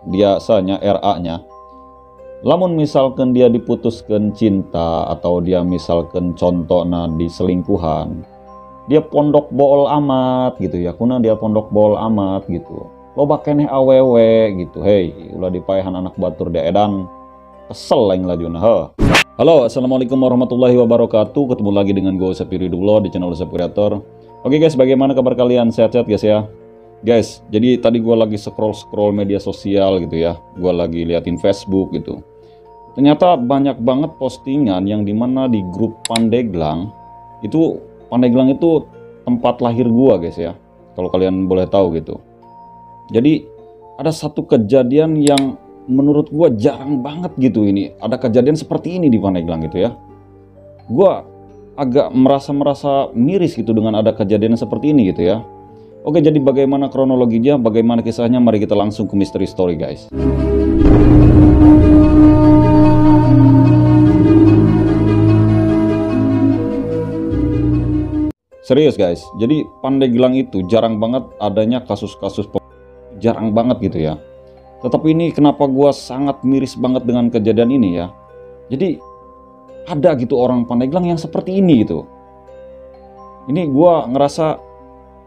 Biasanya RA-nya. Lamun misalkan dia diputuskan cinta atau dia misalkan contohnya di selingkuhan, dia pondok bool amat gitu ya, kuna dia pondok bool amat gitu. Lo keneh awewe gitu, hei ulah dipayahan anak batur dia edan kesel lain lajuna. Halo, assalamualaikum warahmatullahi wabarakatuh. Ketemu lagi dengan gue Sepiridullah di channel Sep Creator. Oke guys, bagaimana kabar kalian? Sehat-sehat guys ya? Guys, jadi tadi gue lagi scroll media sosial gitu ya, gue lagi liatin Facebook gitu. Ternyata banyak banget postingan yang dimana di grup Pandeglang itu, Pandeglang itu tempat lahir gua guys ya, kalau kalian boleh tahu gitu. Jadi ada satu kejadian yang menurut gua jarang banget gitu, ini ada kejadian seperti ini di Pandeglang gitu ya. Gua agak merasa miris gitu dengan ada kejadian seperti ini gitu ya. Oke, jadi bagaimana kronologinya, bagaimana kisahnya, mari kita langsung ke misteri story guys. Serius guys, jadi Pandeglang itu jarang banget adanya kasus-kasus, jarang banget gitu ya. Tetapi ini kenapa gua sangat miris banget dengan kejadian ini ya. Jadi ada gitu orang Pandeglang yang seperti ini gitu. Ini gua ngerasa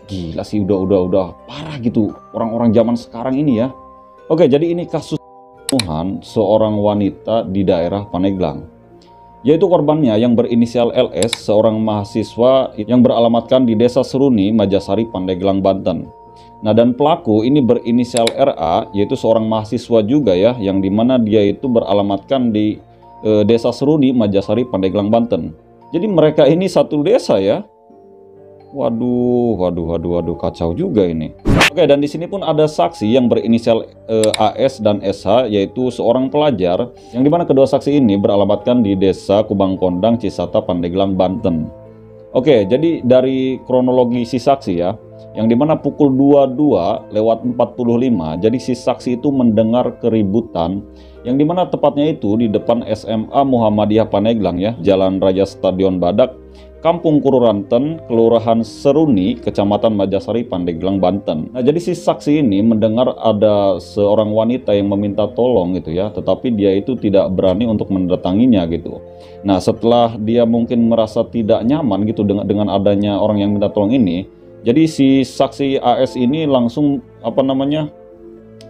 gila sih, udah parah gitu orang-orang zaman sekarang ini ya. Oke, jadi ini kasus pembunuhan seorang wanita di daerah Pandeglang. Yaitu korbannya yang berinisial LS, seorang mahasiswa yang beralamatkan di Desa Seruni, Majasari, Pandeglang, Banten. Nah, dan pelaku ini berinisial RA, yaitu seorang mahasiswa juga ya, yang dimana dia itu beralamatkan di Desa Seruni, Majasari, Pandeglang, Banten. Jadi mereka ini satu desa ya. Waduh, kacau juga ini. Oke, dan di sini pun ada saksi yang berinisial AS dan SH, yaitu seorang pelajar, yang dimana kedua saksi ini beralamatkan di Desa Kubang Kondang, Cisata, Pandeglang, Banten. Oke, jadi dari kronologi si saksi ya, yang dimana pukul 22:45, jadi si saksi itu mendengar keributan, yang dimana tepatnya itu di depan SMA Muhammadiyah Pandeglang ya, Jalan Raya Stadion Badak, Kampung Kururanten, Kelurahan Seruni, Kecamatan Majasari, Pandeglang, Banten. Nah, jadi si saksi ini mendengar ada seorang wanita yang meminta tolong gitu ya, tetapi dia itu tidak berani untuk mendatanginya gitu. Nah, setelah dia mungkin merasa tidak nyaman gitu dengan adanya orang yang minta tolong ini, jadi si saksi AS ini langsung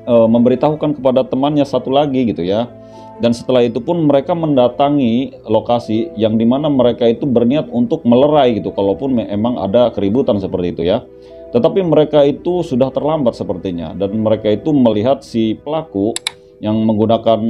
memberitahukan kepada temannya satu lagi gitu ya. Dan setelah itu pun mereka mendatangi lokasi yang dimana mereka itu berniat untuk melerai gitu, kalaupun memang ada keributan seperti itu ya. Tetapi mereka itu sudah terlambat sepertinya, dan mereka itu melihat si pelaku yang menggunakan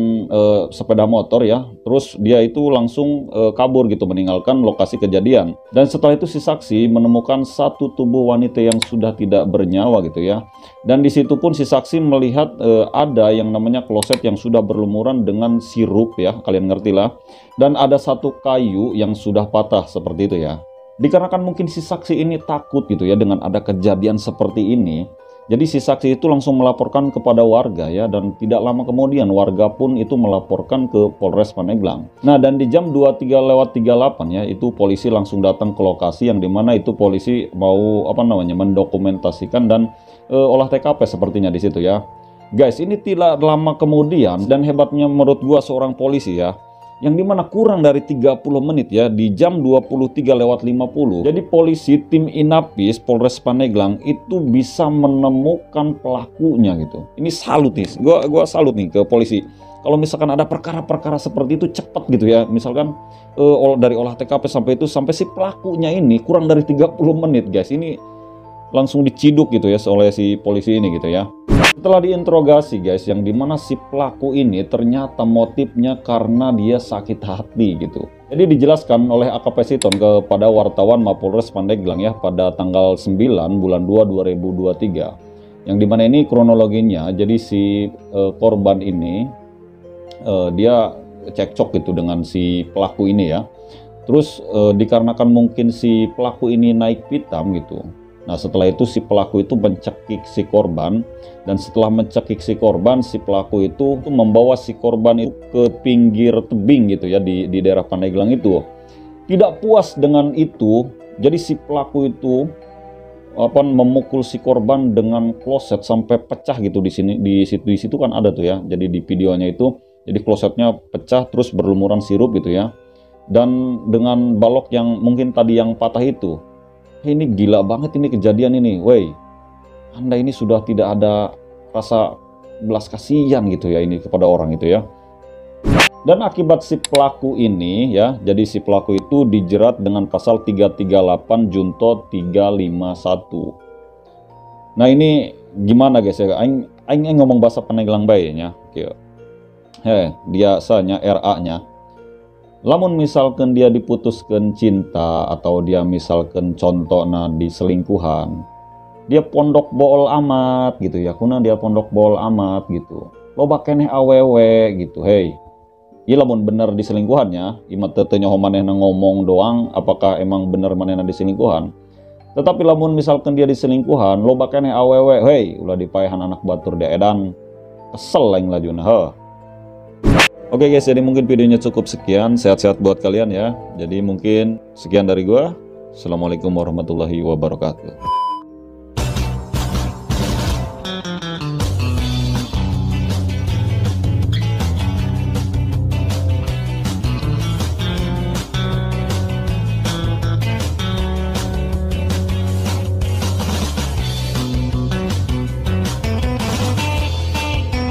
sepeda motor ya, terus dia itu langsung kabur gitu, meninggalkan lokasi kejadian. Dan setelah itu si saksi menemukan satu tubuh wanita yang sudah tidak bernyawa gitu ya. Dan di situ pun si saksi melihat ada yang namanya kloset yang sudah berlumuran dengan sirup ya, kalian ngerti lah. Dan ada satu kayu yang sudah patah seperti itu ya. Dikarenakan mungkin si saksi ini takut gitu ya dengan ada kejadian seperti ini, jadi si saksi itu langsung melaporkan kepada warga ya, dan tidak lama kemudian warga pun itu melaporkan ke Polres Pandeglang. Nah, dan di jam 23:38 ya, itu polisi langsung datang ke lokasi, yang dimana itu polisi mau mendokumentasikan dan olah TKP sepertinya di situ ya. Guys, ini tidak lama kemudian, dan hebatnya menurut gua seorang polisi ya, yang dimana kurang dari 30 menit ya, di jam 23:50, jadi polisi tim Inapis Polres Pandeglang itu bisa menemukan pelakunya gitu. Ini salut nih, gua salut nih ke polisi. Kalau misalkan ada perkara-perkara seperti itu cepat gitu ya, misalkan dari olah TKP sampai si pelakunya ini kurang dari 30 menit guys, ini langsung diciduk gitu ya oleh si polisi ini gitu ya. Setelah diinterogasi guys, yang dimana si pelaku ini ternyata motifnya karena dia sakit hati gitu. Jadi dijelaskan oleh AKP Siton kepada wartawan Mapolres Pandeglang ya, pada tanggal 9 bulan 2 2023. Yang dimana ini kronologinya, jadi si korban ini dia cekcok gitu dengan si pelaku ini ya. Terus dikarenakan mungkin si pelaku ini naik pitam gitu. Nah, setelah itu si pelaku itu mencekik si korban, dan setelah mencekik si korban, si pelaku itu membawa si korban itu ke pinggir tebing gitu ya, di daerah Pandeglang itu. Tidak puas dengan itu, jadi si pelaku itu memukul si korban dengan kloset sampai pecah gitu di sini, di situ kan ada tuh ya. Jadi di videonya itu, jadi klosetnya pecah terus berlumuran sirup gitu ya. Dan dengan balok yang mungkin tadi yang patah itu. Ini gila banget ini kejadian ini. Woi, Anda ini sudah tidak ada rasa belas kasihan gitu ya ini kepada orang itu ya. Dan akibat si pelaku ini ya, jadi si pelaku itu dijerat dengan pasal 338 Junto 351. Nah ini gimana guys ya, aing ngomong bahasa Peneglang bae nya. Biasanya RA-nya. Lamun misalkan dia diputuskan cinta atau dia misalkan contohnya diselingkuhan, dia pondok bool amat gitu ya, kuna dia pondok bool amat gitu. Loba keneh awewe gitu, iya lamun bener diselingkuhannya, imat tetenya manehna ngomong doang, apakah emang bener manehna diselingkuhan. Tetapi lamun misalkan dia diselingkuhan, loba keneh awewe, ulah dipaehan anak batur dia edan, kesel lain lajuna, Oke guys, jadi mungkin videonya cukup sekian, sehat-sehat buat kalian ya. Jadi mungkin sekian dari gua. Assalamualaikum warahmatullahi wabarakatuh.